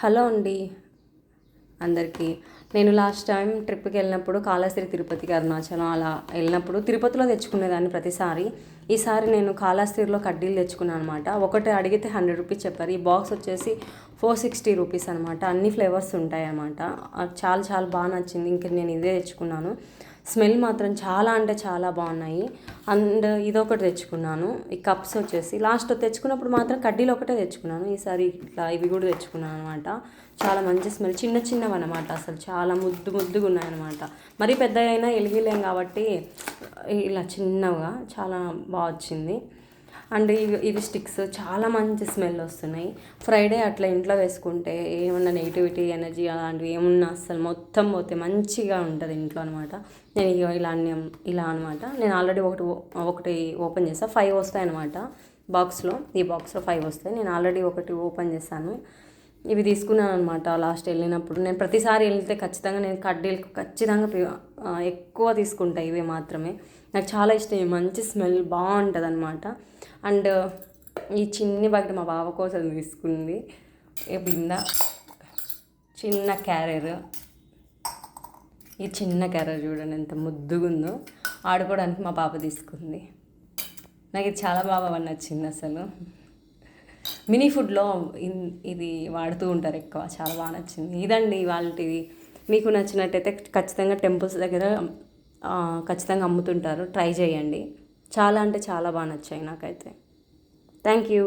Hello అండి అందరికీ. నేను లాస్ట్ టైం ట్రిప్కి వెళ్ళినప్పుడు కాళహస్తి, తిరుపతికి, అరుణాచలం అలా వెళ్ళినప్పుడు తిరుపతిలో తెచ్చుకునేదాన్ని ప్రతిసారి. ఈసారి నేను కాళహస్తిలో కడ్డీలు తెచ్చుకున్నాను అనమాట. ఒకటి అడిగితే 100 రూపీస్ చెప్పారు. ఈ బాక్స్ వచ్చేసి 460 రూపీస్ అనమాట. అన్ని ఫ్లేవర్స్ ఉంటాయి అన్నమాట. చాలా చాలా బాగా నచ్చింది. ఇంక నేను ఇదే తెచ్చుకున్నాను. స్మెల్ మాత్రం చాలా అంటే చాలా బాగున్నాయి. అండ్ ఇదొకటి తెచ్చుకున్నాను. ఈ కప్స్ వచ్చేసి లాస్ట్ తెచ్చుకున్నప్పుడు మాత్రం కడ్డీలు ఒకటే తెచ్చుకున్నాను. ఈసారి ఇట్లా ఇవి కూడా తెచ్చుకున్నాను అనమాట. చాలా మంచి స్మెల్, చిన్న చిన్నవి అనమాట. అసలు చాలా ముద్దు ముద్దుగా ఉన్నాయన్నమాట. మరీ పెద్ద అయినా ఎలిగిలేం కాబట్టి ఇలా చిన్నగా చాలా బాగా వచ్చింది. అండ్ ఇవి స్టిక్స్ చాలా మంచి స్మెల్ వస్తున్నాయి. ఫ్రైడే అట్లా ఇంట్లో వేసుకుంటే ఏమన్నా నెగిటివిటీ ఎనర్జీ అలాంటివి ఏమున్నా అసలు మొత్తం పోతే మంచిగా ఉంటుంది ఇంట్లో అనమాట. నేను ఇలా అనమాట. నేను ఆల్రెడీ ఒకటి ఓపెన్ చేస్తాను. 5 వస్తాయి అనమాట బాక్స్లో. ఈ బాక్స్లో 5 వస్తాయి. నేను ఆల్రెడీ ఒకటి ఓపెన్ చేశాను. ఇవి తీసుకున్నాను అనమాట లాస్ట్ వెళ్ళినప్పుడు. నేను ప్రతిసారి వెళ్తే ఖచ్చితంగా నేను కడ్డీలు ఖచ్చితంగా ఎక్కువ తీసుకుంటాను. ఇవే మాత్రమే నాకు చాలా ఇష్టం. మంచి స్మెల్ బాగుంటుంది అనమాట. అండ్ ఈ చిన్ని బకెట్ మా బావ కోసం తీసుకుంది. ఈ బింద చిన్న క్యారియర్, ఈ చిన్న క్యారియర్ చూడండి ఎంత ముద్దుగా ఉందో. ఆడుకోవడానికి మా పాప తీసుకుంది. నాకు ఇది చాలా బాగా నచ్చింది అసలు. మినీ ఫుడ్లో ఇది వాడుతూ ఉంటారు ఎక్కువ. చాలా బాగా నచ్చింది. ఇదండి ఇవాళటివి. మీకు నచ్చినట్టయితే ఖచ్చితంగా టెంపుల్స్ దగ్గర ఖచ్చితంగా అమ్ముతుంటారు. ట్రై చేయండి. చాలా అంటే చాలా బాగా నచ్చాయి నాకైతే. Thank you.